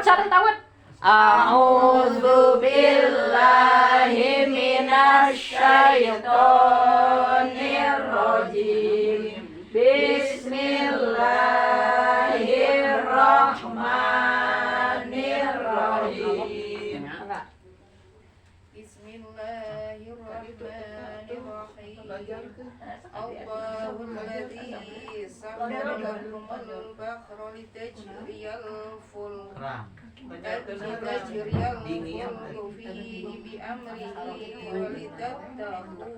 sareng tawet. A'udzu billahi minasyaitonir rajim. Bismillahirrahmanirrahim. Bismillahirrahmanirrahim. Allahul ladzi sakhkhara lakumul bahra litajriyal fulk fihi bi amrihi wa litabtaghu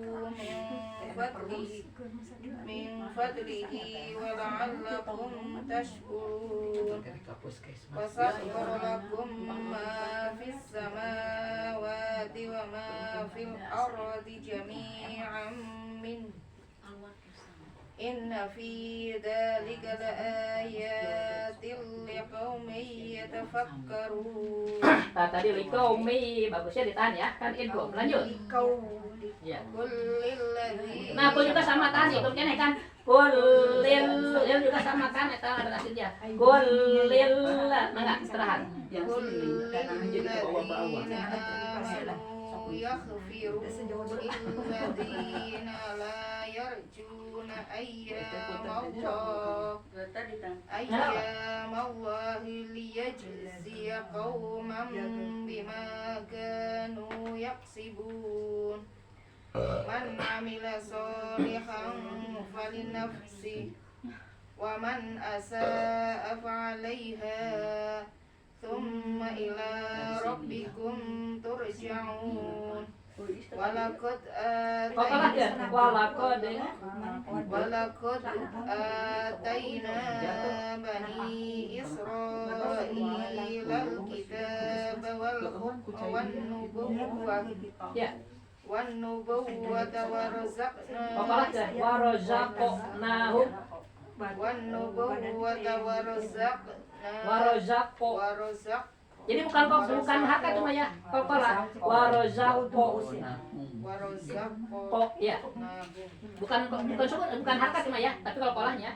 min fadlihi wa la'allakum tashkurun. Wa sakhkhara lakum ma fis samawati wa ma fil ardi jami'an min inna fi dzalika laayatin liqaumin yatafakkarun. Nah, tadi liqaumi bagusnya ditahan ya, kan idgham. Lanjut. Ya. Nah, kul juga sama tahan itu kene kan. Kulil juga sama kan eta ada asidnya. Kulil mangga istirahat. yaghfiru lilladzina la yarjuna ayyamallahi liyajziya qauman bima kanu yaksibun. Man amila sholihan falinafsi wa man asaa fa'alaiha thumma ila rabbikum turja'un. Walaqad atayna bani Israila al-kitaba wan nubuwwata warazaqna. Jadi bukan harta cuma ya. Kokola warazaqo. Ya. Bukan harta cuma ya, tapi kalau kolahnya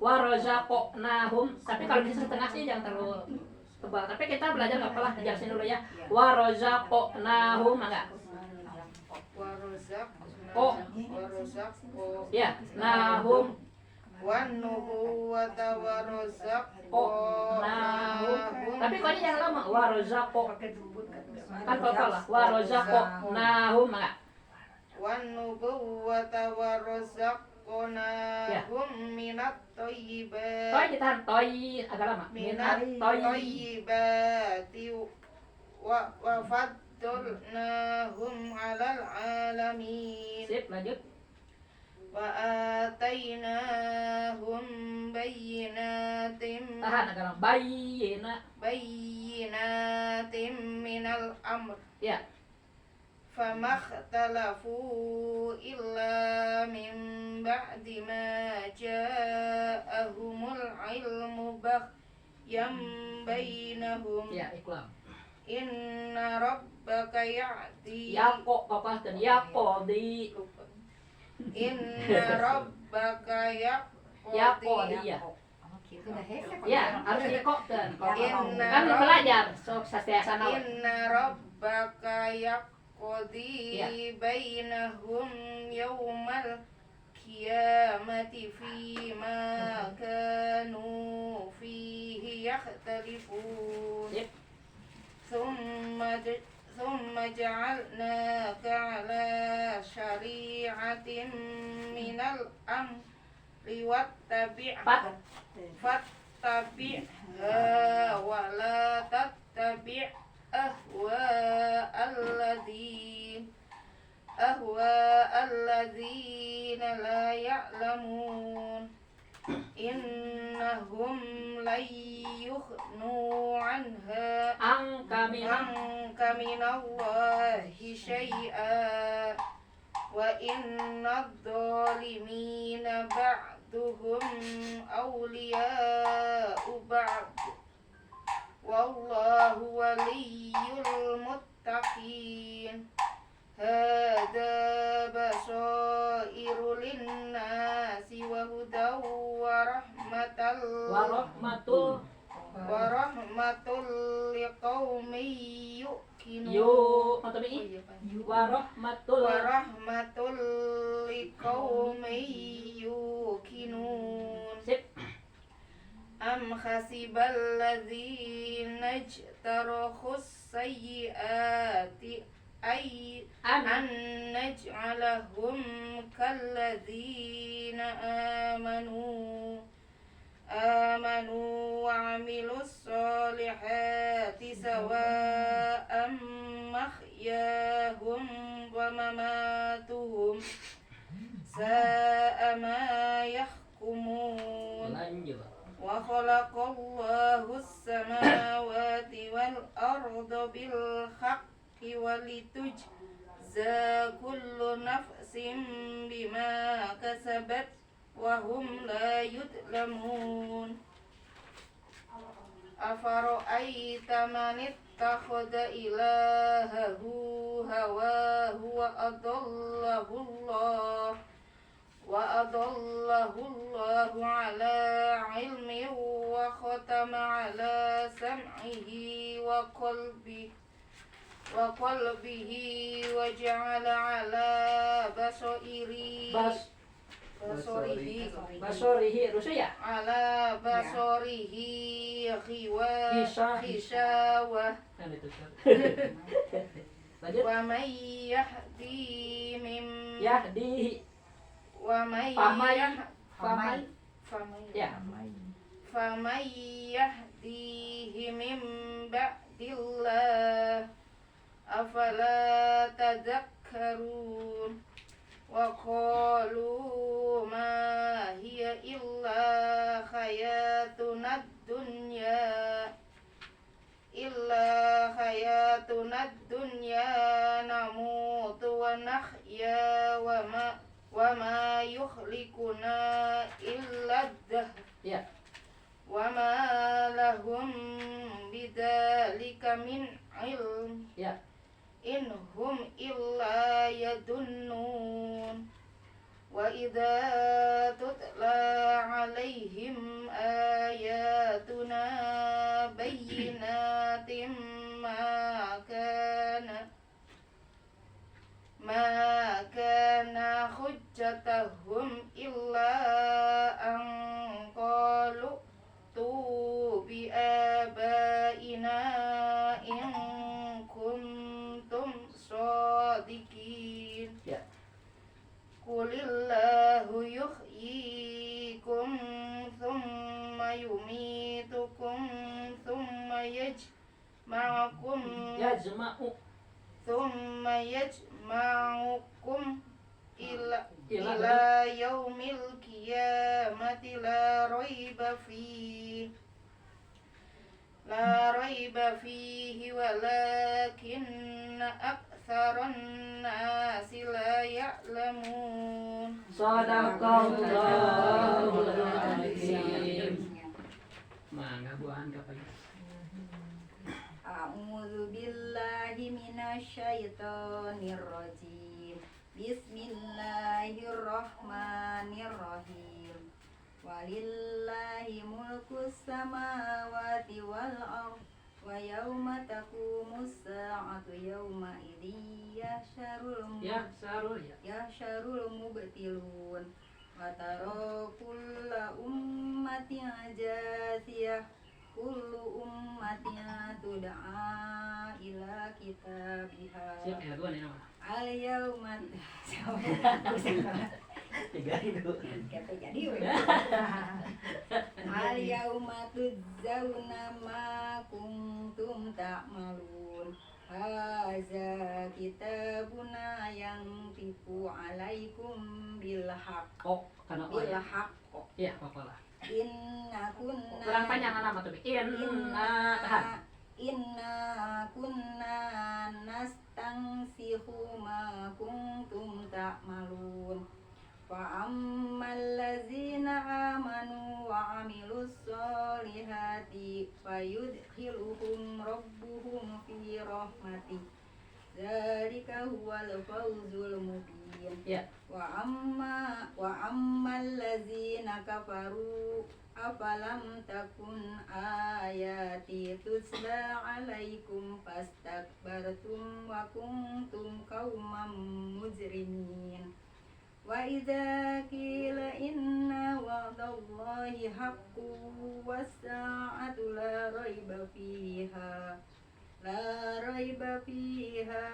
warazaqnahum. Tapi kalau bisa setengah sih jangan terlalu tebal. Tapi kita belajar kokolah jelasin dulu ya. Warazaqnahum enggak? Warazaqo. Ya, nahum Wan nubuwwata warazaqo. Tapi kok ini yang lama warazaqo. Kan kokolah warazaqnahum enggak? Wan nubuwwata warazaqnahum minat thayyibat. Toy ditahan, toy agak lama. Minat thayyibati wa faddalnahum 'alal 'alamin. Sip, lanjut. Wa atainahum bayyinatin. Tahan agak lama. Bayyinatin minal amr. Ya. Famakhtalafu illa min ba'di ma ja'ahumul ilmu baghyan bainahum. Ya, iklam. Inna rabbaka ya'ti. Yaqo kokoh dan yaqodi. Inna rabbaka Yaqodi ya. Ya, harus dikokkan. Inna Kan belajar sok sastiasana. Inna rabbaka yaqdi bainahum yawmal qiyamati fima kanu fihi yakhtalifun. ثم جعلناك على شريعة من الأمر فاتبعها ولا تتبع أهواء الذين لا يعلمون. Innahum lan yughnu anka minallahi syai'a wa inna adh-dhalimina ba'duhum awliya'u ba'd wallahu waliyyul muttaqin. Hada basairu linnasi wa hudaw wa rahmatul liqaumin yuqinun. Warahmatul liqaumin yuqinun. Sip. Am hasibal ladzina ijtarakhus sayyiati an naj'alahum kalladzina amanu wa amilus solihati sawa'am mahyahum wa mamatuhum sa'a ma yahkumun. Wa khalaqallahu as-samawati wal arda bil haqqi wa litujza kullu nafsin bima kasabat wa hum la yudlamun. Afara'aita man ittakhadha ilahahu hawahu wa adallahu Allahu ala ilmin wa khatama ala sam'ihi wa qalbihi wa ja'ala ala basorihi rusuh ya? Ala basorihi khishawah. Lanjut. Wa may yahdi min Yahdihi. wa may yahdihi min ba'dillah afala tadhakkarun. Wa qalu ma hiya illa hayatunad dunya namutu wa nahya wa ma yuhlikuna illa ad-dahr. Ya. Wa ma lahum bidzalika min ilm. Ya. In hum illa yadunnun. Wa idza tutla alaihim ayatuna bayyinatin ma kana hujjatahum illa an qalu tu bi abaina in kuntum shadiqin. Ya. Qulillahu yuhyikum thumma yumitukum thumma yajma'ukum ila yaumil qiyamati la raiba fihi walakinna aktsaran nasi la ya'lamun. Shadaqallahul azim. Mangga buahan kapan? A'udzu billahi minasyaitonir rajim. Bismillahirrahmanirrahim. Walillahi mulkus samawati wal ardh wa yawma taqumus sa'atu yawma idzin yahsyarul mubtilun wa tara kulla ummatin jasiyah kullu ummatin tud'a ila kitabiha. Siap ya tuan ya. Al yawma Tiga itu. kata jadi al yauma tujzauna ma kuntum ta'malun. Haza kitabuna yang tipu alaikum bil haqq. Oh, karena oh Bil ya. haqq. Iya, apalah. Inna kunna Kurang panjang nama tuh. Inna kunna nastangsihu ma kuntum ta'malun. Fa ammal ladzina amanu wa amilus solihati fayudkhiluhum rabbuhum fi rahmati Dzalika huwal fawzul mubin. Ya. Wa ammal ladzina kafaru afalam takun ayati tusla alaikum fastakbartum wa kuntum qauman mujrimin. Wa idza qila inna wa'dallahi haqqun was-sa'atu la raiba fiha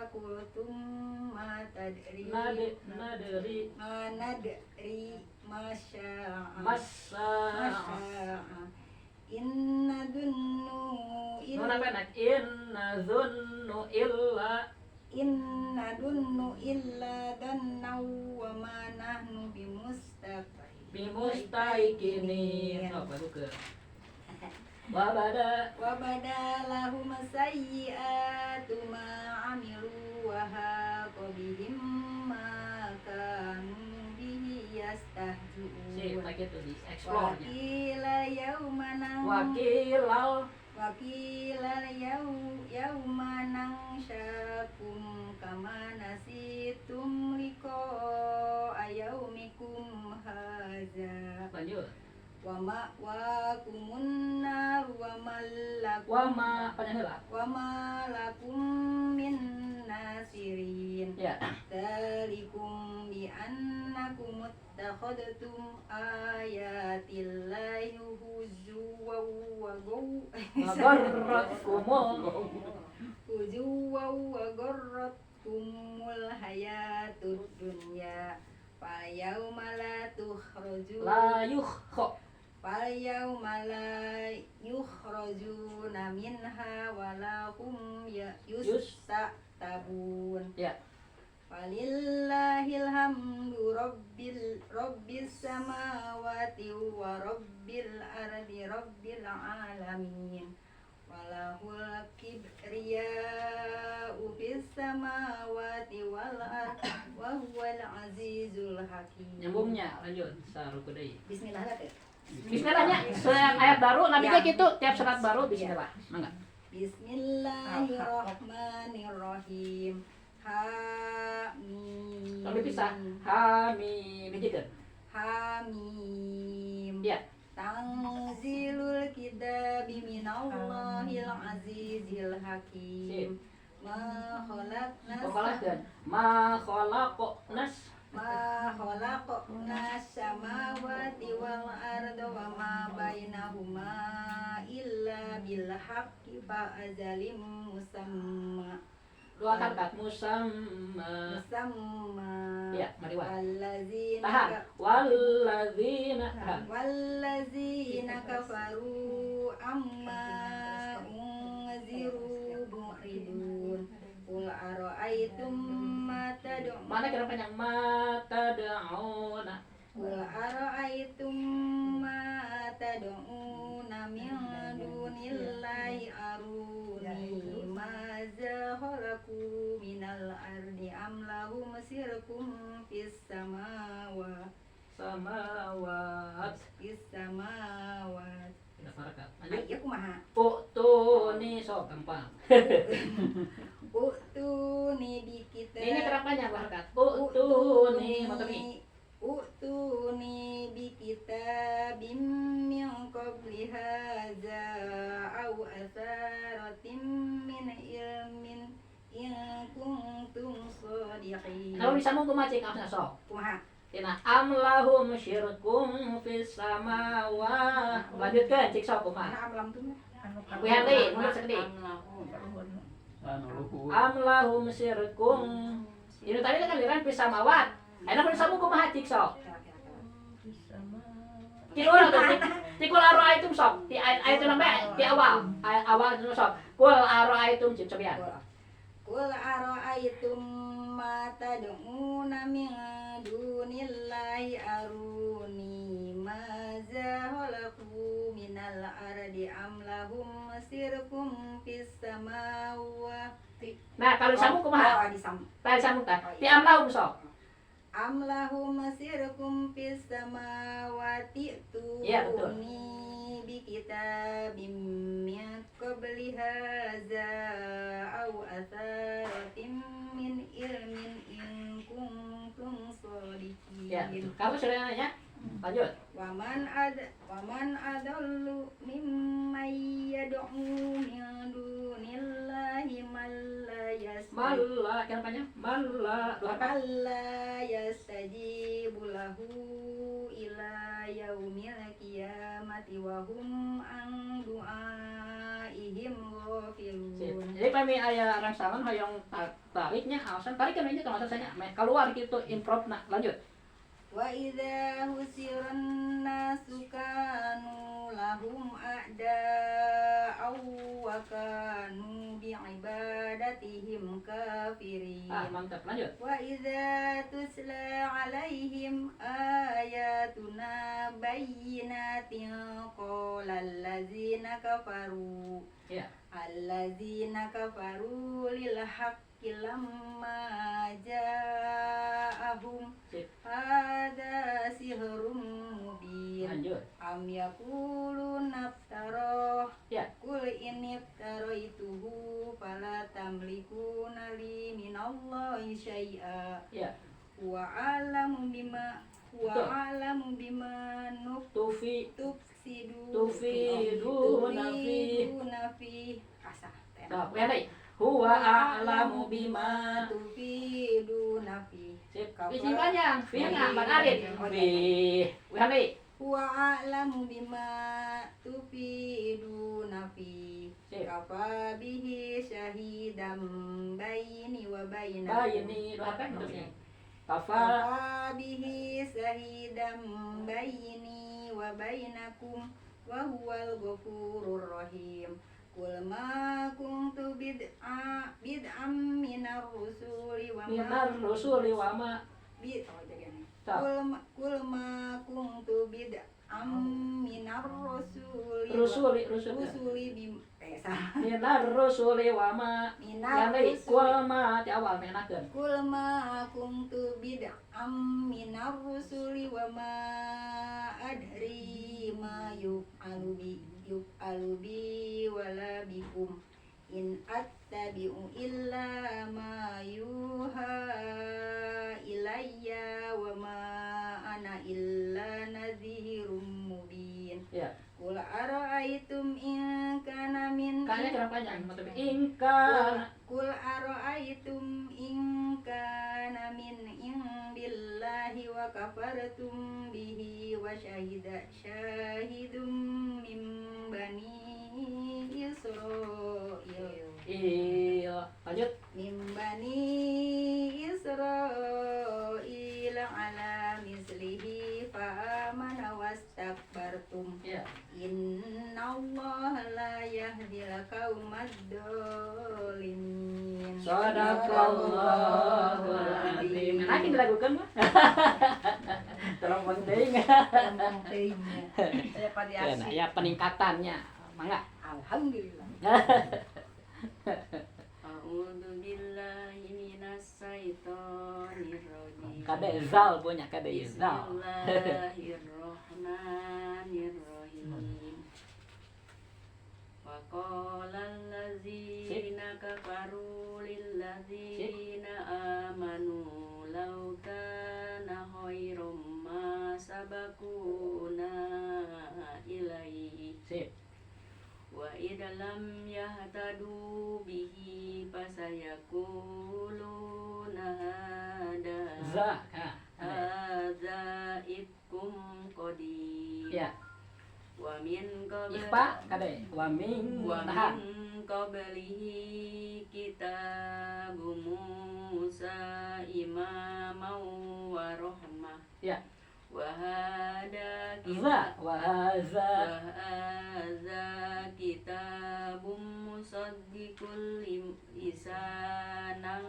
qultum ma tadri masya'a inna dunnu illa dannaw wa ma nahnu bimustaqinin. Oh, baru ke. Wabada lahum sayyi'atu ma 'amilu wa haqa bihim ma kanu bihi yastahzi'un. Sip, tak itu di explore-nya. Wakilal yauma nangsyakum kama nasitum liqa'a yaumikum hadza. Lanjut. Wa ma'wakumun nar wa ma lakum min nasirin. Ya. Dzalikum bi annakum ittakhadtum ayatillahi huzwa wa garratkumul hayatud dunya. Falyawma la yukhrajuna minha wa lahum yusta'tabun. Ya. Walillahil hamdu rabbis samawati wa rabbil ardi rabbil alamin. Walahul kibriya'u fis samawati wal ardi wa huwal azizul hakim. Nyambungnya lanjut saruku deui. Bismillah lah teh. Bismillahnya setiap ayat baru nabi teh kitu tiap surat baru bismillah. Mangga. Bismillahirrahmanirrahim. Hamim. Tapi bisa hamim dijikeun. Hamim. Ya. Tanzilul kitabi minallahil azizil hakim. Ma khalaqnas samawati wal arda wa ma bainahuma illa bil haqqi fa azalim musamma. Dua kalimat musamma. Ya, mari wa. Wallazina kafaru amma unziru mu'ridun. Qul ara'aytum ma tad'un. Mana kira panjang ma tad'una. Qul ara'aytum ma tad'una min dunillahi aruni maza khalaqu minal ardi am lahum sirkum fis samawat. Tidak parakat. Lanjut. Ayo kumaha? Utuni sok gampang. Utuni bikita. Ini kenapanya parakat? Utuni motomi. Utuni bikita bim min qabli hadza au asaratim min ilmin in kuntum shadiqin. Kalau disambung kumaha cing ausna sok? Kumaha? Tina amlahum syirkum fis samawat. Lanjutkeun cik sok kumaha? Ana amlam tuh. Kuyan deui, mundur sakit deui. Amlahum syirkum. Ini tadi kan liran fis samawat. Ayeuna kun disambung kumaha cik sok? Kira tuh cik kul ara'aitum sok. Di ayat itu nambah di awal. Awal itu sok. Kul ara'aitum cik cobian. Qul ara'aytum ma tad'una min dunillahi aruni maza khalaqu minal ardi am lahum sirkum fis samawati. Nah, kalau disambung kumaha? Tadi disambung tah. Di amlahum sok. Am lahum sirkum fis samawati Iya, betul. tuni bi kitabim min qabli hadza au asaratim Ya, kamu sudah nanya? Lanjut. Waman adallu mimman yad'u min dunillahi man Malla, kenapanya? Malla, alla yastajibu lahu ila yaumil qiyamati wa hum an du'aihim ghafilun. Jadi kami ayah rangsangan hayang tariknya, alasan tarik kan aja kalau saya keluar gitu improv nak lanjut. Wa idza husiran nasu kanu lahum a'da'aw wa kanu bi'ibadatihim kafirin. Mantap, lanjut. Wa idza tusla 'alaihim ayatuna bayyinatin qala allazina kafaru lil haqqi lamma ja'ahum hadza sihrun mubin. Lanjut. Am yaquluna naftara qul inni iftaraytuhu fala tamlikuna li minallahi syai'a wa a'lamu bima tufsiduna fi kasah. Huwa a'lamu bima tufiduna fi. Isi panjang, fi'na Bang Arit. Huwa a'lamu bima tufiduna fi. Kafa bihi syahidam baini wa bainakum. Kafa bihi syahidam baini wa bainakum wa huwal ghafurur rahim. Qul ma kuntu bid'am minar rusuli wa ma Qul ma kuntu bid'am minar rusuli minar rusuli wa ma di awal menakeun. Qul ma kuntu bid'am minar rusuli wa ma adri ma yuf'alu bi wala bikum in attabi'u illa ma yuha ilayya wa ma ana illa nadhirum mubin. Qul ara'aytum in kana min Qul ara'aytum in kana min indillahi wa kafartum bihi wa syahidum min bani Israil. Lanjut. Min bani Israil ala mislihi fa amana wastakbartum. Innallaha la yahdil qaumad dzalimin. Shadaqallahul adzim. Nanti dilakukan mah. Tolong penting. Saya pada asik. Ya peningkatannya. Mangga. Alhamdulillah. A'udzu billahi minas syaitonir rajim. Kada zal punya kada zal. Bismillahirrahmanirrahim. Wa qala allazina kafaru lil ladzina amanu law kana khairum ma sabaquna ilaihi. Wa idlam yahtadu bihi fasayakuluna hadza ifkum qadim. Wa min qablihi kitabu Musa imaman wa rahmah. Wa hadza kitabum musaddiqul lisanan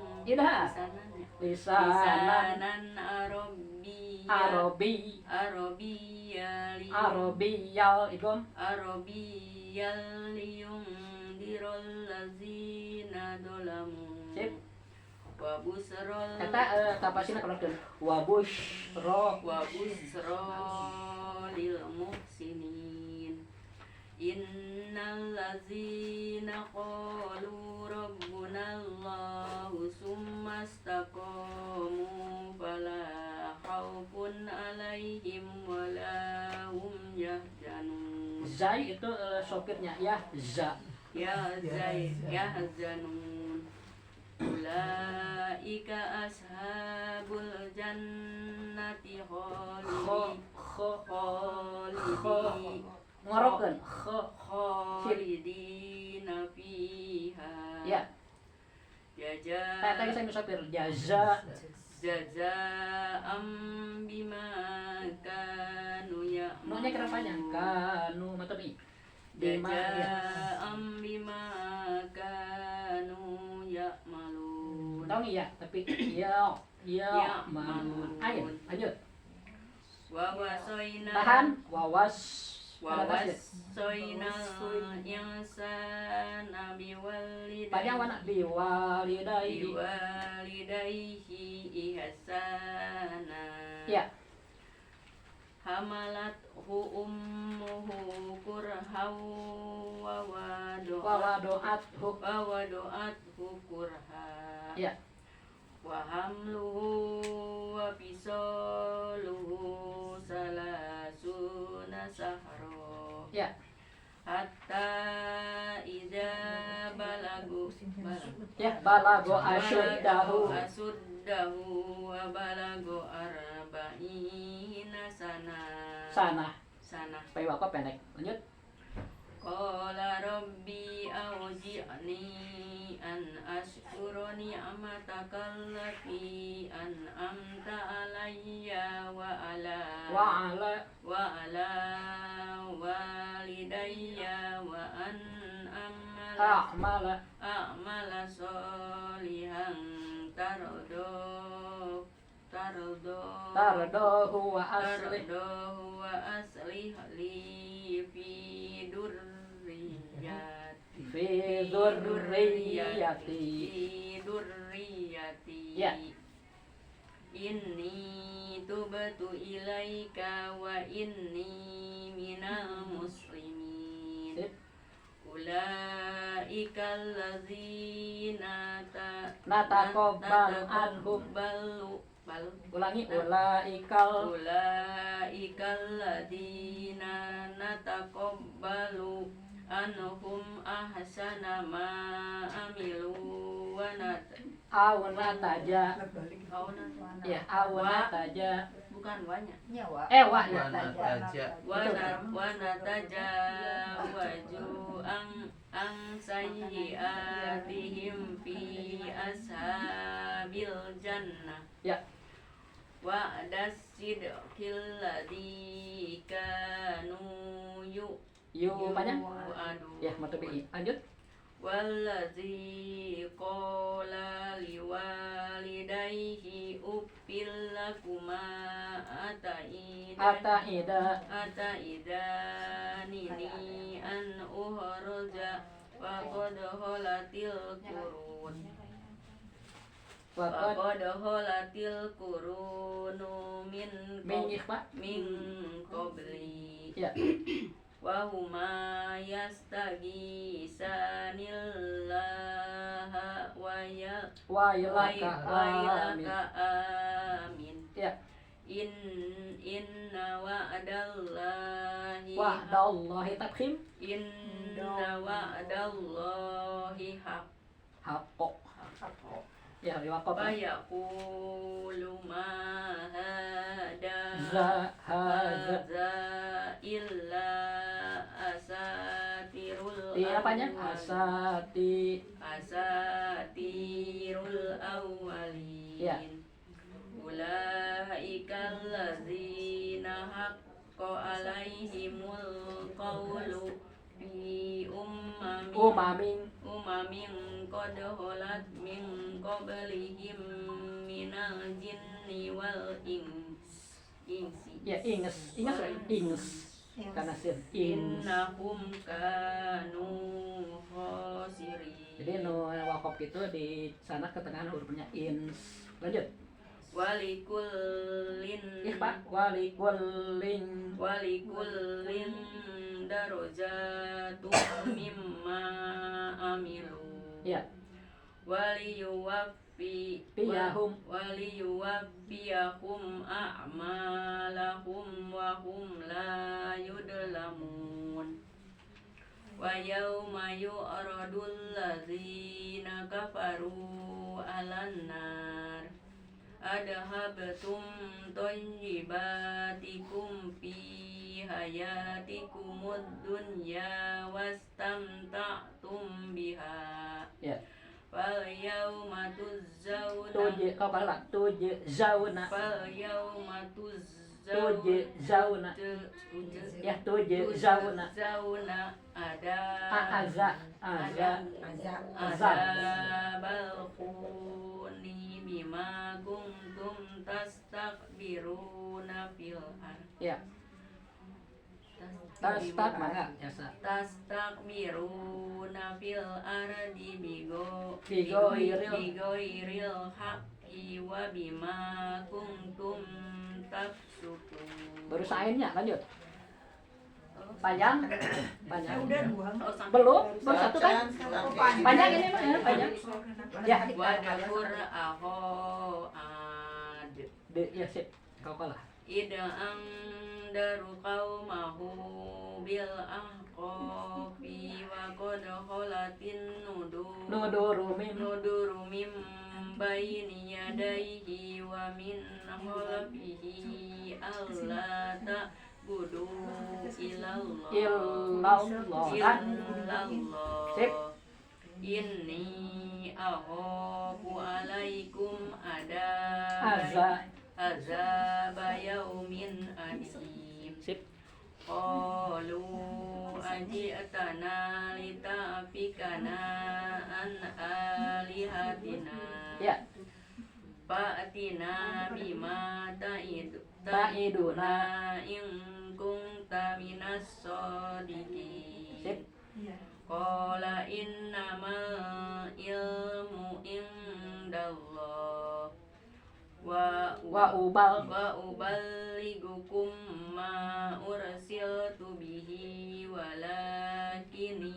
arabiyyal liyundirul ladzina dzalamu. Wa busra kata tapasina keluarkan wa busyra lil muhsinin. Innal ladzina qalu rabbuna Allahu summa istaqamu fala khaufun alaihim wala hum yahzanun. Zai itu sopirnya ya, za. Yahzanun. Ulaika ashabul jannati Ngorokeun khalidina fiha. Ya. Tadi saya sopir jaza Jazaa'am bima kanu ya'malun. Nunya kira panjang kanu matomi. Jazaa'am bima kanu ya'malun. Tahu nih ya, tapi ya malun. Ayo, lanjut. Tahan, wawas Wawasoina insana panjang warna biwalidayhi ihsana. Ya. Hamalathu ummuhu kurhan wa wadu'athu kurha. Ya. Wa hamluhu wa fisaluhu salasuna sahra. Ya. Hatta idza balagu asyuddahu wa balagu arba'ina sana. Sampai wakaf pendek. Lanjut. Qala rabbi awzi'ni an ashkura ni'mataka allati an'amta alayya wa ala walidayya wa an a'mala sholihan tardohu wa aslih li fi durriyati. Ya. Inni tubtu ilaika wa inni minal muslimin. Ulaika allazina nataqabbalu anhum. Ulangi, ulaikal ladzina nataqabbalu anhum ahsana ma amilu wa awnataja. Ya, awnataja. Bukan wanya. Wa nataja waju ang sayyiatihim fi ashabil jannah. Ya. Wa dasidqil ladzi kanu panjang. Ya, matobi. Lanjut. Wallazi qala liwalidayhi uffil lakuma ata'idanini an ukhraja wa qad halatil qurunu min qabli. Ya. Wa huma yastaghithanillaha wa ilaka amin. Ya. Inna wa'dallahi tafkhim. Inna wa'dallahi haqqo. Ya, diwakaf. Fayaqulu ma hadza illa asatirul panjang asatirul awwalin. Ya. Ulaika allazina haqqa alaihimul qawlu fi umamin qad khalat min qablihim minal jinni wal insi. Ya, ingas karena sir innahum kanu khasirin. Jadi wakaf itu di sana ketengahan hurufnya ins. Lanjut. Walikullin darajatun mimma amilu. Ya. Waliyuwaffihim Piyahum. waliyuwaffiyahum a'malahum wa hum la yudlamun. Wa yawma yu'radul ladzina kafaru 'alan nar adhabtum thayyibatikum fi hayatikumud dunya wastamta'tum biha. Ya. Fal yawma tujzauna Tujzauna. Fal yawma Tujzauna. Ya, tujzauna. Azabal khuni bima kuntum tastakbiruna fil ard. Ya. Tastak mana? Biasa. Tastakbiruna fil ardi bigoiril haqqi wa bima kuntum tafsukun. Baru sainnya, lanjut. Panjang? Panjang. Belum? Baru satu kan? Panjang ini mah, ya, panjang. Ya. Wadkur aho ad. Ya, sip. Kau kalah. Ida'ang daru qaumahu bil ahqafi wa qad khalatin Nuduru mim baini yadayhi wa min khalfihi alla ta'budu illallah. Sip. Inni akhafu alaikum azaba yaumin adim. Sip. Qalu aji'tana lita'fikana an alihatina. Ya. Fa'atina bima ta'iduna in kunta minas shodiqin. Sip. Qala innamal ilmu indallah wa ubaligukum ma ursiltu bihi walakinni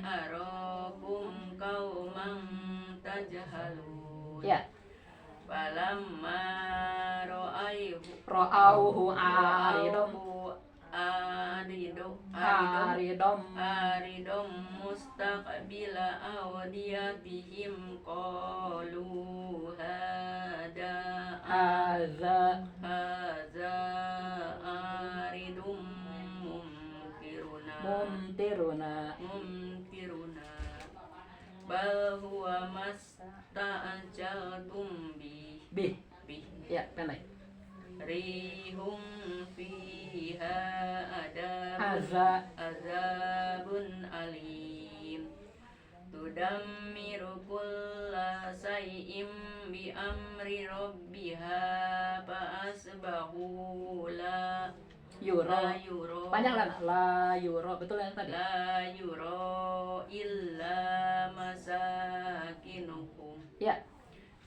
arakum qauman tajhalun. Ya. Falamma Ra'auhu aridom mustaqbila awdiyatihim qalu hadza aridum mumtiruna bal huwa masta'jaltum bih. Ya, pendek. Rihum fiha azabun alim tudammiru kulla shay'in bi amri rabbiha fa asbahu la yuro Panjang lah, la yuro. Betul yang tadi. la yuro illa masakinukum. Ya.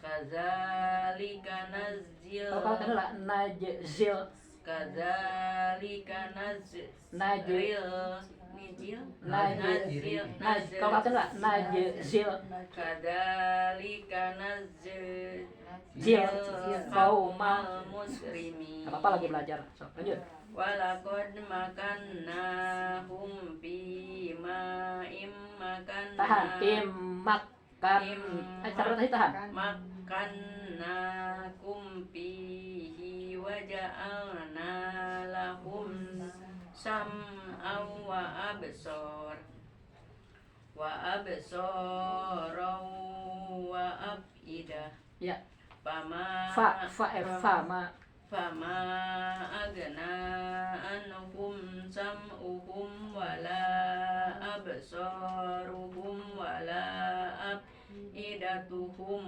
Kadzalika nazil. Kalau kan lah najzil. Kadzalika nazil. Kalau kan lah najzil. Kadzalika nazil. Qaumal muslimin. Apa lagi belajar? So, lanjut. Walaqad makannahum fi ma'im makanna. Tahan. Tahan. Makannakum fihi wa ja'alna lahum sam'an wa absar wa afidah. Ya. Fama agna anhum sam'uhum wala absaruhum wala afidatuhum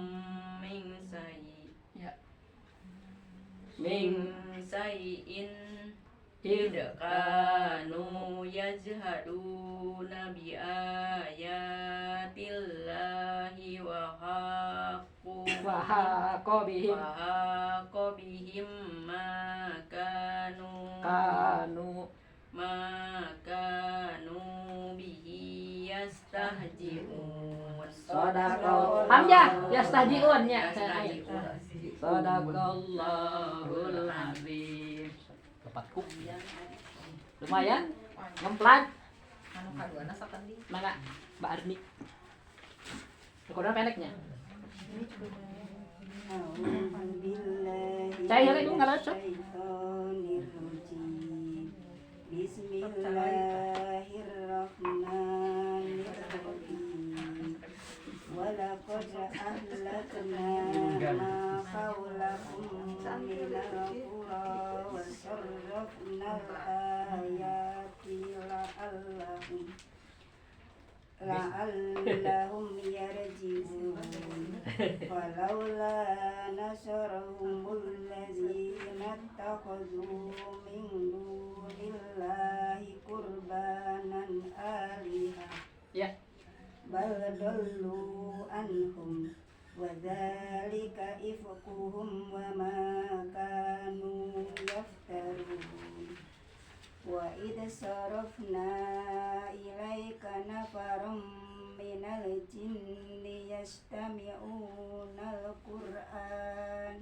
min sayyin idkanu yajhaduna bi ayatillahi wa haqa bihim ma kanu bihi yasta yastahji'un. Sadaqallah. Hamzah, yastahji'un ya. Yastahji'un. Sadaqallahul azim. Tepat kuk. Lumayan. Ngemplat. Anu kaduana sakendi. Mangga Mbak Arni. Kodenya pendeknya. Cair itu nggak lucu. Bismillahirrahmanirrahim. Walaqad ahlakna ma hawlakum minal qura wa sarrafna al-ayati la'allahum yarji'un. Falawla nasarahumul ladzina ittakhadhu min dunillahi qurbanan alihah. Ya. Bal dallu anhum wa dzalika ifkuhum wa ma kanu yaftarun. Wa idh sarafna ilaika nafaram minal jinni yastami'unal Qur'an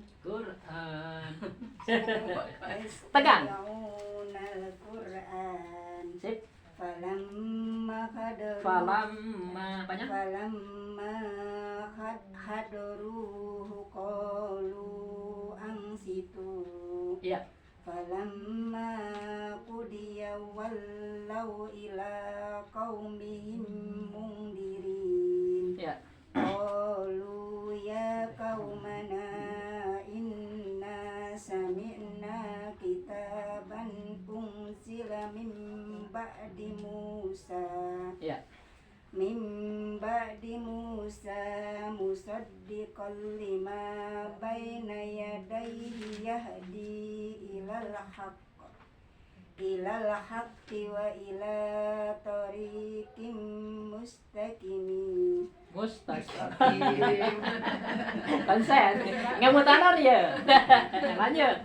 Tegang. yastami'unal Qur'an Sip. falamma Panjang. hadaruhu qalu ansitu. Iya. Falamma qudiya wallaw ila qaumihim mundirin. Iya. Qalu ya qaumana inna sami'na kitaban unzila min ba'di Musa. Iya. Min ba'di Musa musaddiqan lima baina yadayhi yahdi ilal haqqi wa ila tariqim mustaqim. Mustaqim. Konsen. Nggak mau tanor ya. Lanjut.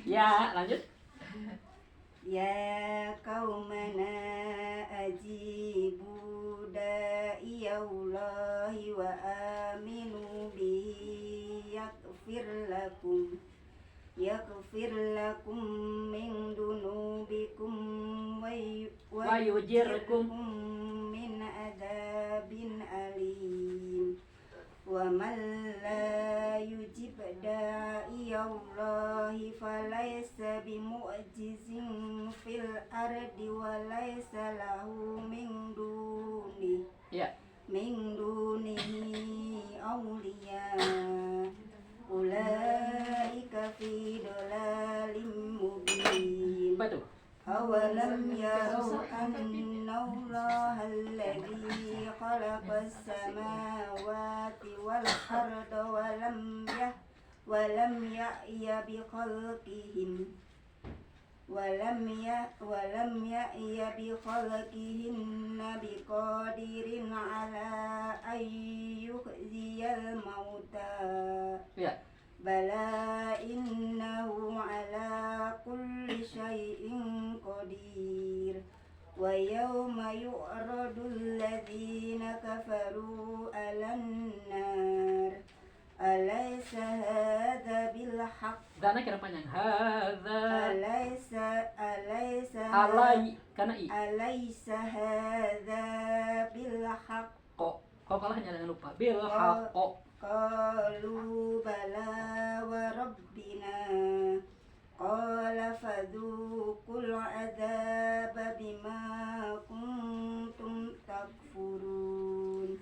Ya, lanjut. Ya qaumana ajibu da'iyallahi wa aminu bihi yaghfir lakum min dunubikum wa yujirkum min adabin alim. Wa man la yujib da'iyallahi falaysa bimu'jizin fil ardi wa laysa lahu min dunihi awliya. Ulaika fi dhalalin mubin. Apa tuh? Awalam yarau annallaha alladhi khalaqas samawati wal arda walam ya'ya bi khalqihim biqadirin ala an yuhyiyal mauta. Ya. Bala innahu ala kulli syai'in qadir. Wa yawma yu'radul ladzina kafaru 'alan nar. Alaysa hadza bil haqq. Dana kira panjang. Hadza. Alai karena i. Alaysa hadza bil haqq. Kok kalahnya jangan lupa. Bil haqq. Qalu bala wa rabbina. Qala fadhuqul adzaba bima kuntum takfurun.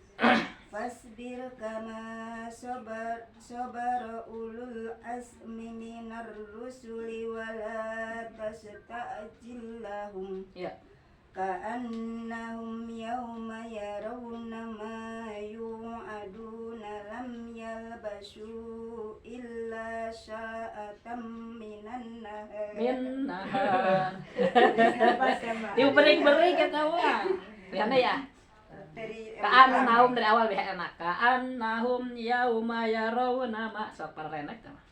Fasbir kama sabar ulul azmi minar rusuli wa la tasta'jil lahum. Ya. Ka'annahum yawma yarawna ma yu'aduna lam yalbasu illa sya'atan minan nahar. Ibu bering-bering ketawa. Lihatnya ya. Ka'annahum dari awal biar enak. Ka'annahum yauma yarawna ma sopar renek sama.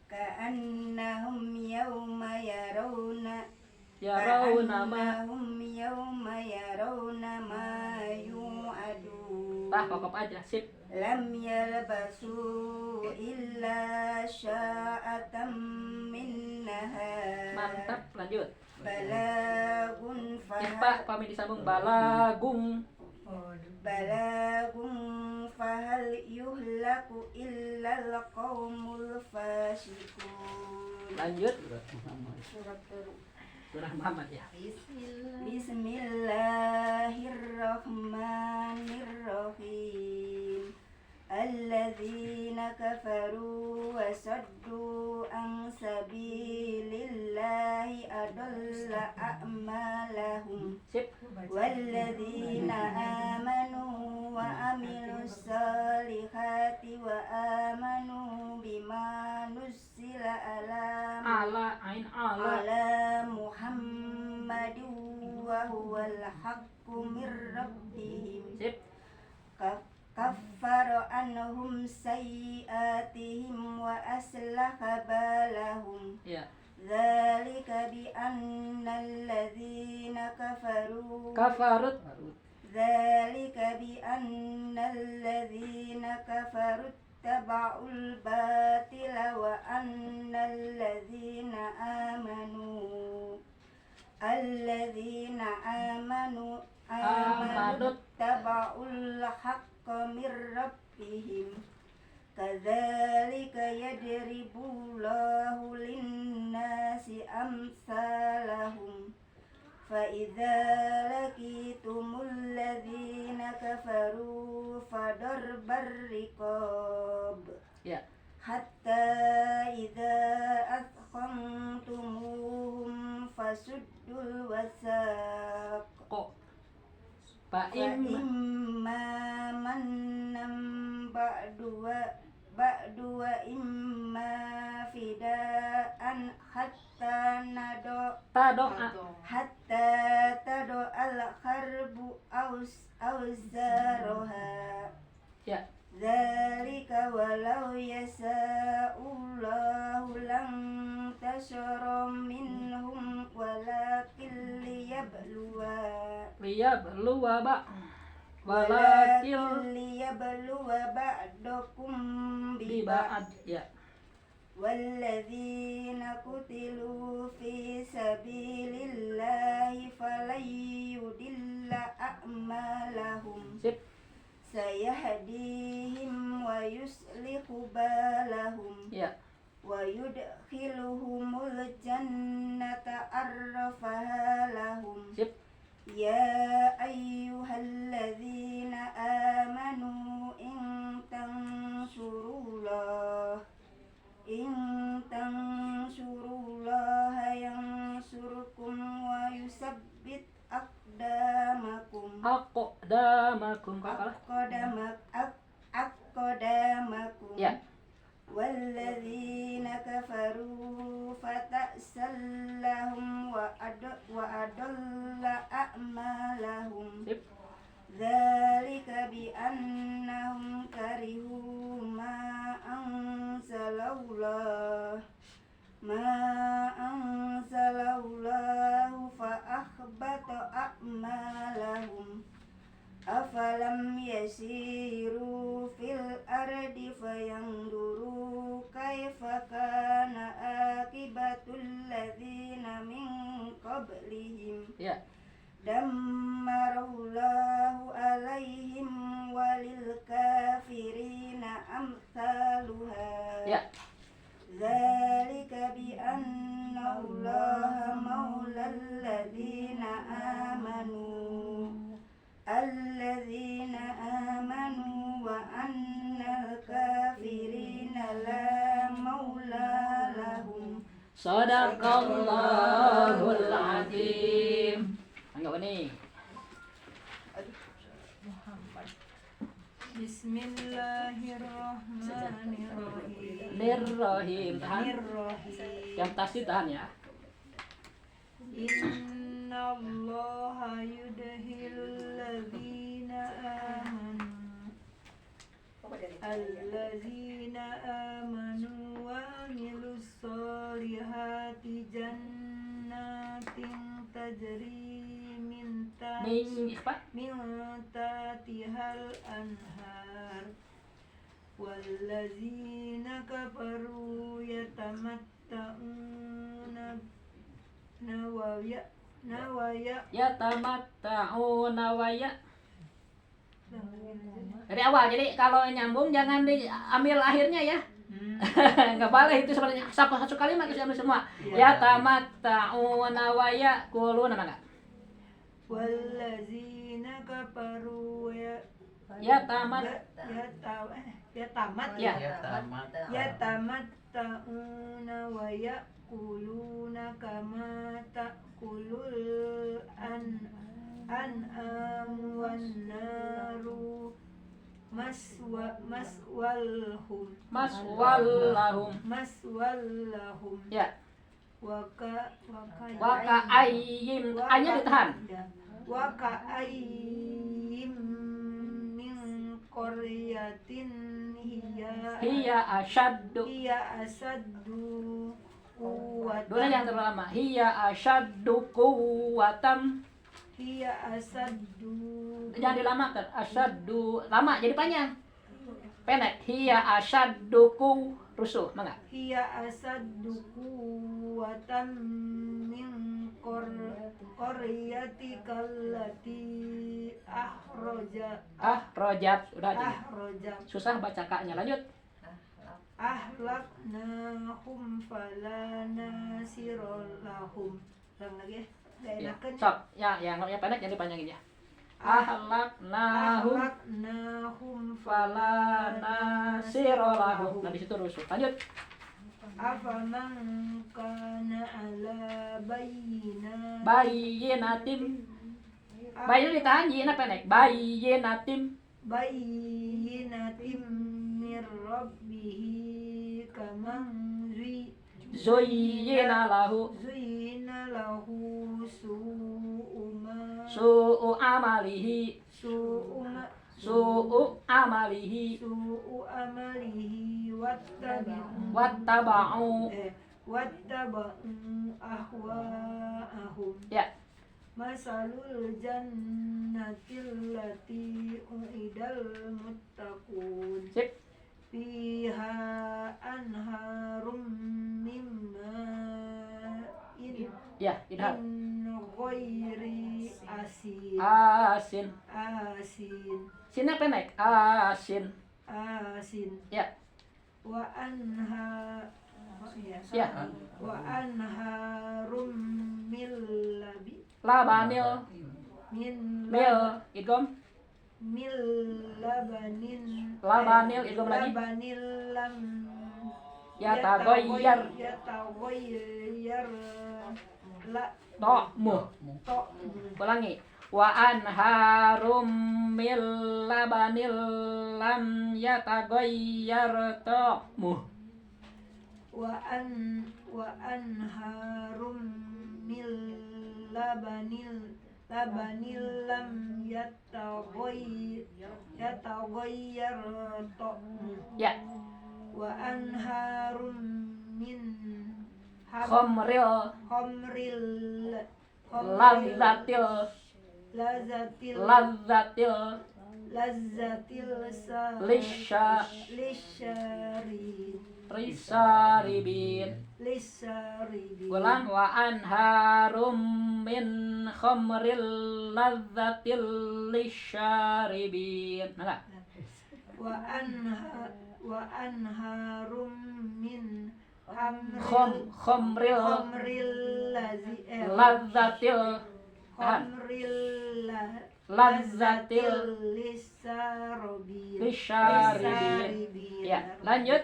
Ka'annahum yawma yarawna yarawna ma. كأنهم يوم يرون ما يوعدون Tah pokok aja sip. لم يلبسوا إلا ساعة من نهار Mantap, lanjut. بلاغ Pak, kami disambung balagung. بلاغ فهل يهلك إلا القوم الفاسقون. Lanjut. Surat Surah Muhammad ya. Bismillahirrahmanirrahim. Alladzina kafaru wa saddu an sabilillahi adalla a'malahum. Sip. Walladzina amanu wa amilus salihati wa amanu bima nuzzila Ala ain ala. ala Muhammadin wa huwal haqqu mir rabbihim. Sip. Kaffara anhum sayyi'atihim wa aslaha balahum. Ya. Dzalika bi annal ladzina kafaru Kafarut. Dzalika bi annal ladzina kafaru taba'ul batila wa annal ladzina amanu taba'ul haqqa mir rabbihim. Kadzalika yadribullahu lin-nasi amsalahum. Fa idza laqitumul ladzina kafaru fadarbar riqab. Ya. Hatta idza athkhantumuhum fasuddul wasaq. Kok. Fa Pak im. imma mannam ba'du wa imma fidaan hatta Tadoa. tado al-harbu awzaroha. Ya. Dzalika walau yasa'ullahu lam tasara minhum walakin Liyabluwa ba. Walakil liyabluwa ba'dakum biba'ad. Ya. Walladzina qutilu fi sabilillahi falan yudilla a'malahum. Sip. Sayahdihim wa yuslihu balahum. Ya. Wa yudkhiluhumul jannata arrafaha lahum. Sip. Ya ayyuhalladzina amanu in tansurullaha yansurkum wa yusabbit aqdamakum. Aqdamakum. Aqdamakum. Ya. Walladzina kafaru fata'sallahum wa adalla a'malahum. Sip. Dzalika bi annahum karihu ma anzalallahu fa akhbata a'malahum. Afalam yasiru fil ardi fayanzuru kaifa kana akibatul ladzina min qablihim. Ya. Dammarallahu alaihim walil kafirina amsaluha. Ya. Dzalika bi annallaha maulal ladzina amanu wa annal kafirina la maula lahum. Shadaqallahul azim. Anggap ini. Bismillahirrahmanirrahim. Nirrahim. Tahan. Yang tasdid tahan ya. Innallaha yudhilul ladzina amanu wa amilus solihati jannatin tajri min ta Min apa? min tatihal anhar wallazina kafaru yatamatta'una nawaya Yatamatta'una wa ya. Dari awal, jadi kalau nyambung jangan diambil akhirnya ya. Nggak boleh itu sebenarnya satu kalimat itu diambil semua. Yatamatta'una wa ya'kuluna enggak? wallazina kafaru yatamatta'una wa ya'kuluna kama ta'kulul an'am wan naru maswallahum Ya. waka Ayim, hanya ditahan. waka ayim min qaryatin Hiya asyaddu. Dulu yang terlama. Hiya asyaddu quwwatam. Jangan dilamakan. Asyaddu lama jadi panjang. Pendek. Hiya asyaddu rusuh, mangga. hiya asaddu quwwatan min qaryatikal lati Rojat udah aja. ahrajat Susah baca kaknya. Lanjut. ahlaknahum fala nasirallahum. Ulang lagi ya, Ya. enakan Sok. Ya, yang pendek jadi panjangin ya. Ahlaknahum fala nasira lahum. Nah di situ rusuh. Lanjut. afaman kana ala bayyinatin Bayyinatim. Bayyina ditahan, yina pendek. Bayyinatim. mir rabbihi kaman Zuyyina lahu zuyina lahu su'u amalihi. Wattaba'u. wattaba'u ahwa'ahum. Ya. Masalul jannatil lati u'idal muttaqun Sip. fiha anharum min ma'in Ya, idhar. ghairi asin Sinnya pendek. Asin. Ya. wa Ya. anharum min Labanil. Mil. Idgom. Labanil idgom lagi. lam Yataghayyar. Ta'mu. Ulangi. Wa anharum min labanil lam yataghayyar ta'mu. wa anharum min labanil lam yataghayyar ta'mu. Ya. wa anharum min Khamril lazzatil lisharibin. Ulang. Wa anharum min khamril lazzatil lisharibin. Nah, wa anharum min khamril lazzatil lisharibin. Ya, lanjut.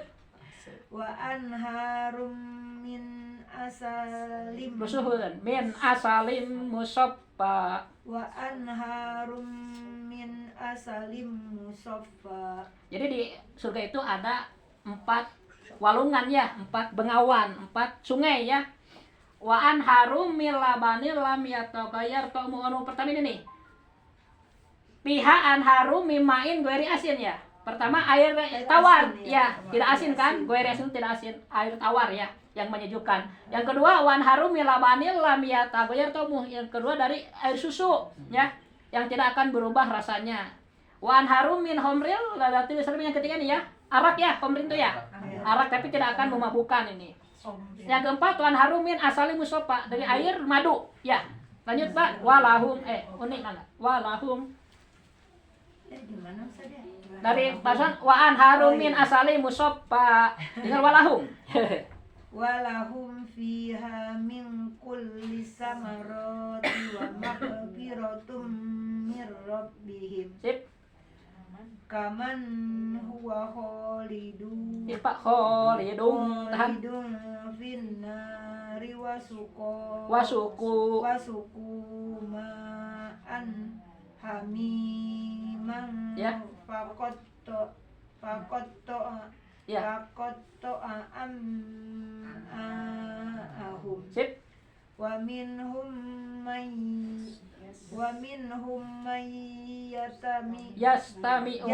wa anharum min asalim Rusuhun min asalim musaffa. wa anharum min asalim musaffa. Jadi di surga itu ada 4 walungan ya, 4 bengawan, 4 sungai ya. Wa anharum min labanil lam yataghayyar ta'mu. Anu pertama ini nih. Piha anharum mimain ghairi asin ya. Pertama air tawar asin, ya, ya. tidak asin kan? Ghairi asin tidak asin, air tawar ya. yang menyejukkan. Yang kedua wan harum milabanil lam yataghayyar ta'muh. Yang kedua dari air susu ya yang tidak akan berubah rasanya. Wan harum min homril berarti yang ketiga nih ya. Arak ya, homrin itu ya. Arak tapi tidak akan memabukkan ini. Yang keempat wan harum min asali musofa dari air madu ya. Lanjut Pak, walahum unik enggak? Walahum dari pasan waan harumin asali musoppa dengan walahum. Walahum fiha min kulli samarati wa maghfiratum mir rabbihim. Sip. Kaman huwa khalidun. Pak khalidun tahan. Khalidun finnari wasuku ma'an hamiman ya. Fakotto Ya. ahum. Sip. Wa minhum man Yastami'u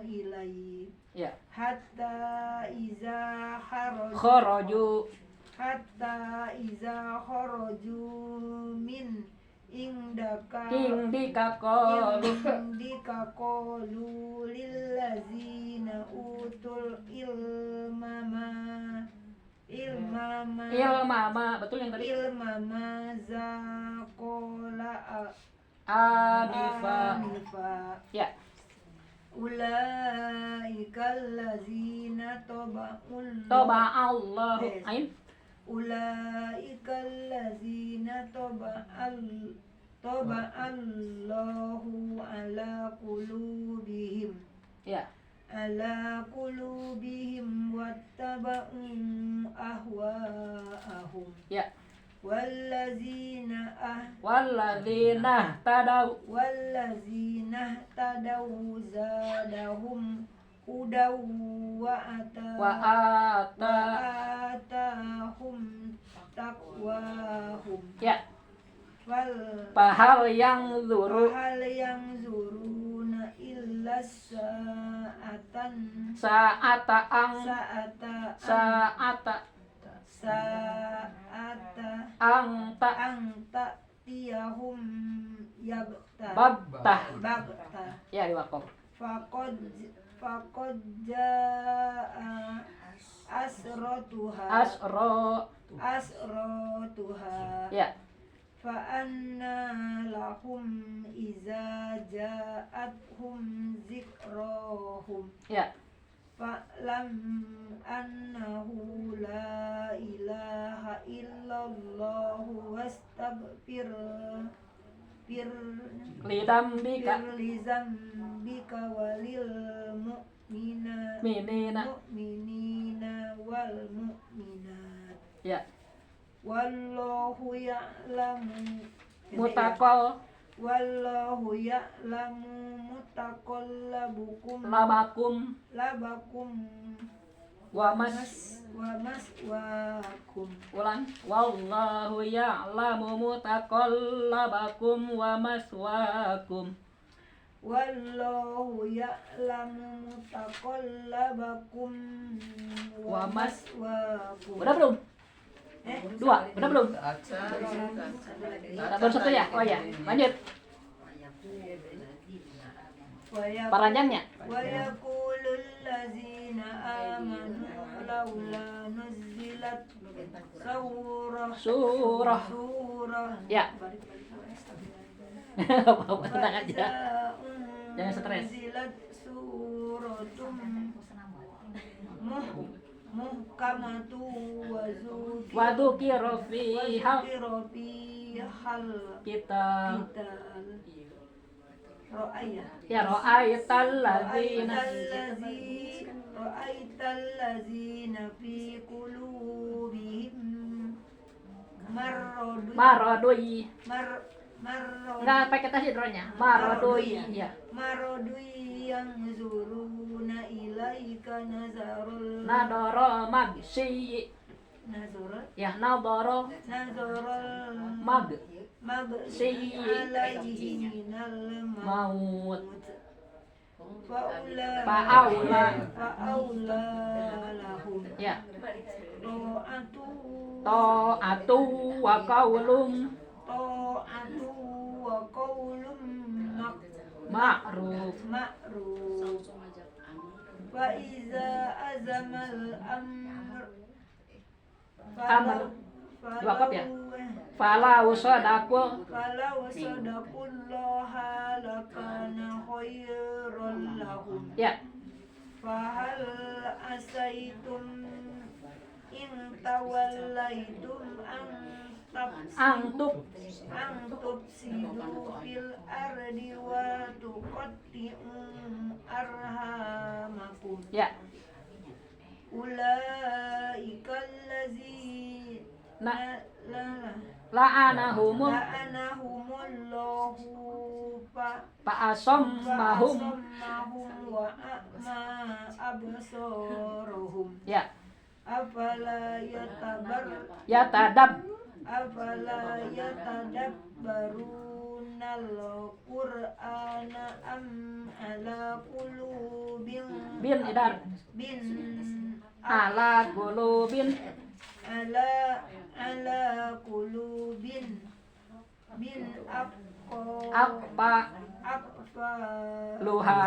ilaik. Ya. Hatta iza kharaju min indaka qalu lillazina utul ilmama betul yang tadi ilmama zaqala anifa ya. Ulaikal ladzina Taba'allahu ain Ulaikal ladzina taba'allahu ala qulubihim ya. Ala qulubihim wattaba'u ahwa'ahum Ya. Wallazina tadaw zadahum hudaw wa atahum taqwahum. Ya. Wal Pahal yang zuruna illa sa'atan angta tiyahum bagta ya diwakaf. Faqad jaa asratuha ya. Fa anna lahum iza ja'athum zikrahum Ya. Fa'lam annahu la ilaha illallah wastaghfir lidambika walil mu'minina wal mu'minat. Ya. Wallahu ya'lamu mutaqallabukum labakum wa maswakum. Ulang. Wallahu ya'lamu mutaqallabakum wa maswakum. Wallahu ya'lamu mutaqallabakum wa maswakum. Udah belum? Dua, udah belum? Baru satu ya? Oh ya, lanjut. Paranjangnya. Wa yaqulul ladzina amanu laula nuzilat surah. Ya. Apa-apa, tenang aja. Jangan stres. Muhkamatu wa dzukira fihal kita ya ra'aital ladzina fi qulubihim maradui enggak pakai tas hidronya maradui ya maradui yang zuruna ilaika nadara magsi ya nadara magsi alaihi minal maut Fa'aula. lahum Ya. ta'atu Ta'atu wa qaulum wa qaulum ma'ruf. ma'ruf fa iza azamal amr Amr. Diwakaf ya? Falau sadaqu. falau sadaqullaha lakana khairan lahum Ya. fahal asaitum in tawallaitum Angtub. tufsidu fil ardi wa tuqatti'u arhamakum Ya. ulaika allazina La'anahumul la'anahumullahu fa'asammahum. wa a'ma absarahum Ya. afala yatadabbaruna al-qur'ana am ala qulubin Bin idar. Ala qulubin. ala qulubin Apa luha.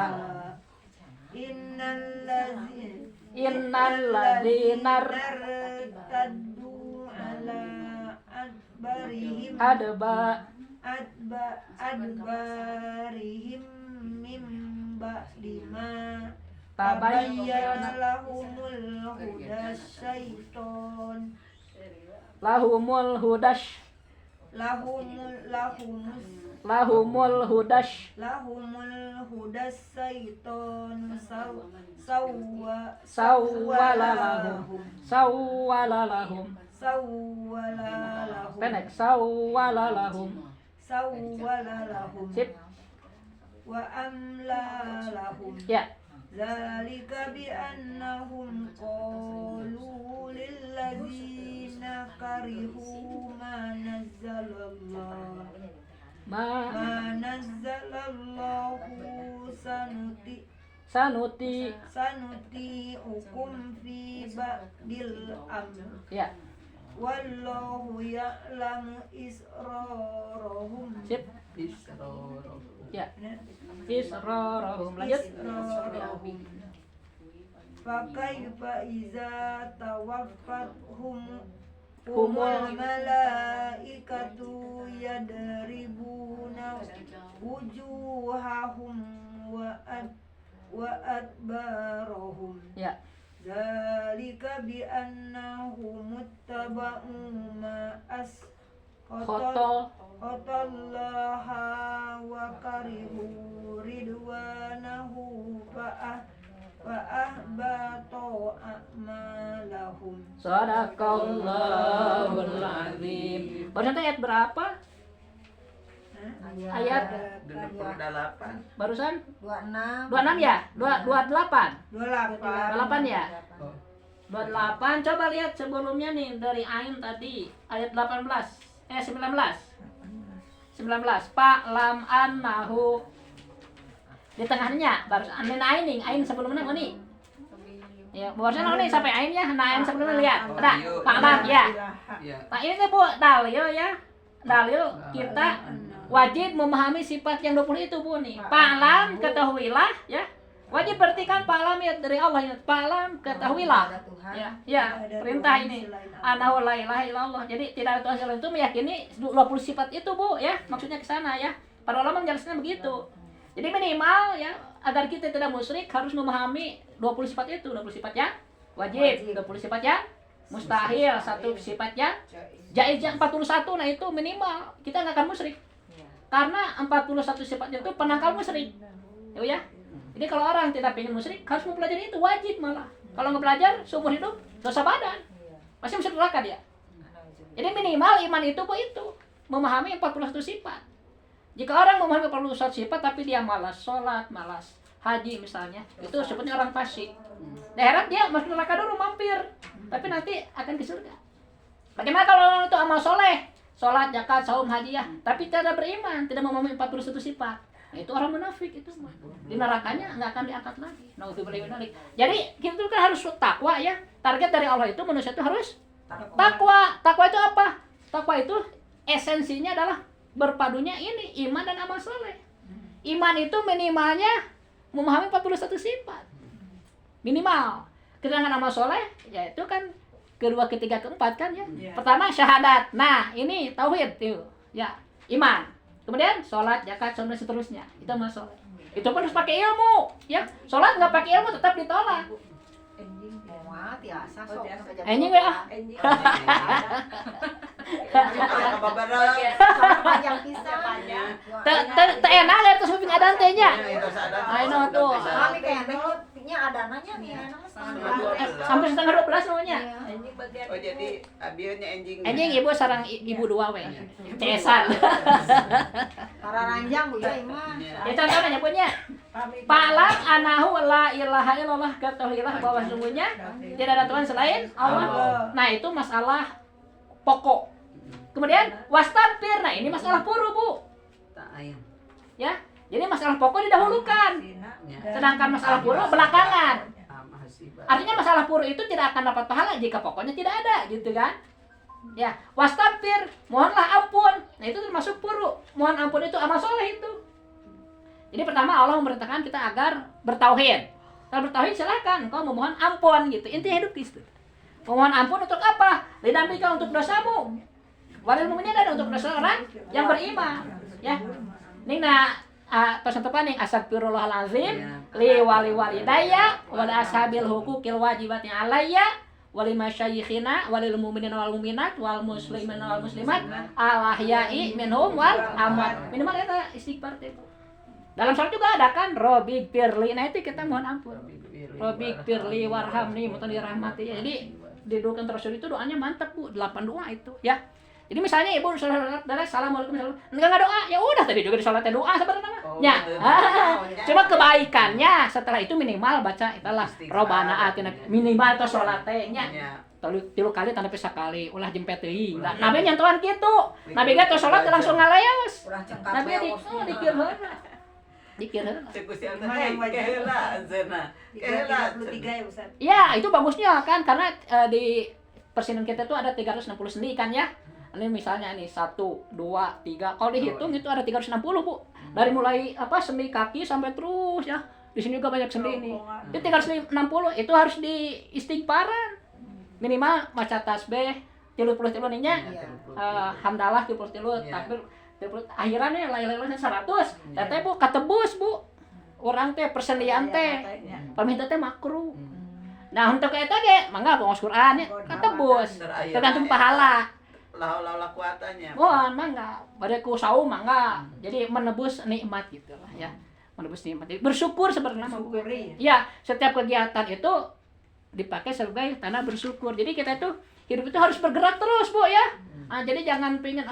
innal Innalladzina nartaddu ala adbarihim adbarihim min ba'di ma tabayyana lahumul hudash syaiton sawwalalahum. Pendek. Sawwalalahum. Sip. wa amlalahum Ya. zalika bi annahum qalu lil ladzina karihu ma nazzalallahu sanuti hukum fi ba'dil amr Ya. wallahu ya'lamu israrahum Sip. Ya. Israrahum. Lanjut. israrahum fakaifa iza tawaffatuhum humul malaikatu yadribuna wujuhahum wa adbarahum Ya. zalika bi annahum muttaba'u ma Khotol. khotallaha wa karihu ridwanahu fa'ahbatu a'malahum. Shadaqallahul azim. Barusan teh ayat berapa? Ayat 28. barusan 26 26 ya? 28. 28 ya? 28. Coba lihat sebelumnya nih dari Ain tadi ayat 19. Pak lam annahu di tengahnya baru ain sebelumnya nih. Ya, barusan nih sampai ain ya. Nah, ain sebelumnya lihat. Ada Pak lam ya. Iya. Nah, ini Bu dalil ya. Dalil kita wajib memahami sifat yang 20 itu Bu nih. Pak lam ketahuilah ya. Wajib berarti kan Pak lam ya dari Allah ya. Pak lam ketahuilah. Ya, ya, perintah ini. Anahu la ilaha illallah. Jadi tidak ada Tuhan selain itu meyakini 20 sifat itu Bu ya. Maksudnya ke sana ya. Para ulama menjelaskan begitu. Jadi minimal ya agar kita tidak musyrik harus memahami 20 sifat itu. 20 sifat yang wajib, 20 sifat yang mustahil, satu sifat yang jaiz yang 41. Nah itu minimal kita nggak akan musyrik. Karena 41 sifat itu penangkal musyrik. Ya. Jadi kalau orang tidak ingin musyrik harus mempelajari itu, wajib malah. Kalau nggak belajar seumur hidup dosa badan. Pasti musyrik neraka dia. Jadi minimal iman itu Bu itu memahami 41 sifat. Jika orang memahami 41 sifat tapi dia malas sholat, malas haji misalnya, itu sebutnya orang fasik. Daerah dia masuk neraka dulu mampir, tapi nanti akan ke surga. Bagaimana kalau orang itu amal soleh, sholat, zakat, saum, haji ya, tapi tidak beriman, tidak memahami 41 sifat. Nah, itu orang munafik itu mah. Di nerakanya nggak akan diangkat lagi. Naudzubillahi min dzalik. Jadi kita tuh kan harus takwa ya. Target dari Allah itu manusia itu harus takwa. Takwa itu apa? Takwa itu esensinya adalah berpadunya ini iman dan amal soleh. Iman itu minimalnya memahami 41 sifat. Minimal. Sedangkan amal soleh ya itu kan kedua, ketiga, keempat kan ya. Pertama syahadat. Nah, ini tauhid tuh. Ya, iman. Kemudian sholat, zakat, dan seterusnya. Itu amal soleh. Itu pun harus pakai ilmu, ya. Sholat nggak pakai ilmu tetap ditolak. Anjing ya. Panjang pisah. Teu enak lihat terus kuping adan teh nya. Ayo tuh. Kami kayak nya ada nanya nih, Sampai setengah 12 namanya. Oh jadi abieunya anjing. Anjing ibu sareng ibu dua we. Cesan. Para ranjang Bu ya imah. Ya contohnya nyebutnya Palang anahu la ilaha illallah, ketahuilah bahwa sesungguhnya tidak ada Tuhan selain Allah. Nah, itu masalah pokok. Kemudian wastanfir. Nah, ini masalah puru, Bu. Ya. Jadi masalah pokok didahulukan. Sedangkan masalah puru belakangan. Artinya masalah puru itu tidak akan dapat pahala jika pokoknya tidak ada, gitu kan? Ya, wastanfir, mohonlah ampun. Nah, itu termasuk puru. Mohon ampun itu amal soleh itu. Jadi pertama Allah memerintahkan kita agar bertauhid. Kalau bertauhid silakan engkau memohon ampun gitu. Inti hidup itu. Memohon ampun untuk apa? Lidambika untuk dosamu. Walil mu'minin ada untuk dosa orang yang beriman. Ya. Ini pesan tepan yang astagfirullahalazim li wali walidayya wal ashabil huquqil wajibati alayya wali masyayikhina walil mu'minin wal mu'minat wal muslimin wal muslimat al ahya'i minhum wal amwat. Minimal eta istighfar teh. Dalam sholat juga ada kan Robik Firli. Nah itu kita mohon ampun. Robik Firli warhamni mutan dirahmati. Jadi didoakan terus itu doanya mantap Bu. 8 doa itu ya. Jadi misalnya ibu sholat assalamualaikum enggak doa, ya udah tadi juga di sholatnya doa sebenarnya mah. Ya. Cuma kebaikannya setelah itu minimal baca itulah Robbana atina minimal atau sholat teh nya. Tilu kali tanda pisah kali ulah jempet teuing. Nabi nyantuan kitu. Nabi ge tos sholat langsung ngalayaos. Nabi dikir heula. Dikir heula. Ya, itu bagusnya kan karena di persinan kita tuh ada 360 sendi kan ya. Ini misalnya nih 1, 2, 3. Kalau dihitung itu ada 360, Bu. Dari mulai sendi kaki sampai terus ya. Di sini juga banyak sendi ini. Itu 360 itu harus diistighfaran. Minimal maca tasbih 30 nya. Hamdalah 30 takbir 30 akhirannya la ilaha illallah 100. Teh Bu katebus, Bu. Orang teh persendian teh. Paminta teh makruh. Nah, untuk eta ge mangga bongos Qur'an ya katebus. Tergantung pahala. Lah kuatannya. Mohon mangga, bade ku saum mangga. Jadi menebus nikmat gitu lah ya. Menebus nikmat. Jadi bersyukur sebenarnya mah. Ya, setiap kegiatan itu dipakai sebagai tanda bersyukur. Jadi kita itu hidup itu harus bergerak terus, Bu ya. Jadi jangan pingin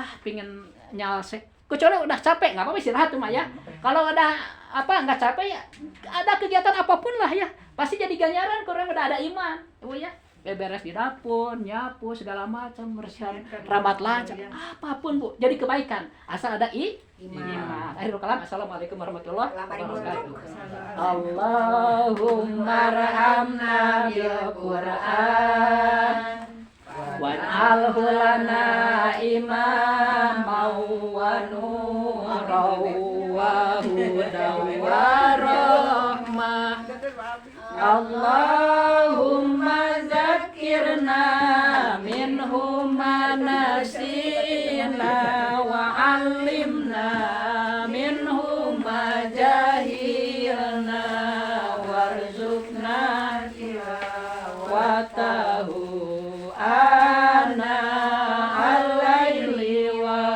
nyalsek. Kecuali udah capek, enggak apa-apa istirahat tuh mah ya. Kalau udah enggak capek ya ada kegiatan apapun lah ya. Pasti jadi ganjaran kalau udah ada iman. Bu ya. Beres di dapur, nyapu segala macam, bersihan ramat lancar, apapun Bu, jadi kebaikan asal ada iman. Akhirul kalam, assalamualaikum warahmatullahi wabarakatuh. Allahumma rahamna bil Qur'an wan'alhu lana imaman wa nuran wa hudan wa rahmah. Allahumma zakirna minhu ma nasina wa 'allimna minhu ma jahilna warzuqna tilawatahu ana al-laili wa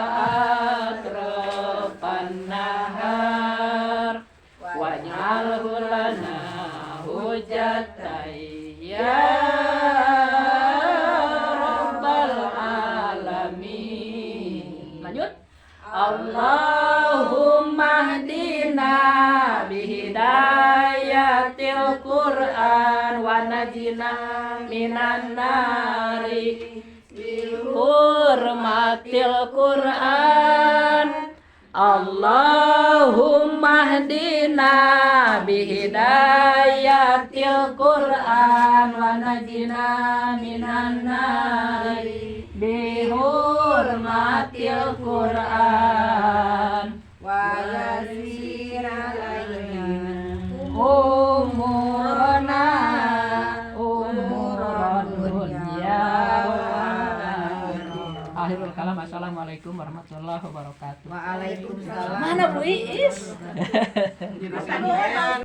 atrafan nahar waj'alhu lana ya Rabbal Alamin. Lanjut. Allahumma hdina bihidayatil Qur'an wa najina minan nari bihurmatil Qur'an. Allah Allahumma hdina bihidayatil Qur'an wa najina minan nari bihurmatil Qur'an wa yasir alaina umurana umuran dunya akhirul kalam. Assalamualaikum warahmatullahi wabarakatuh. Waalaikumsalam. Mana Bu Iis?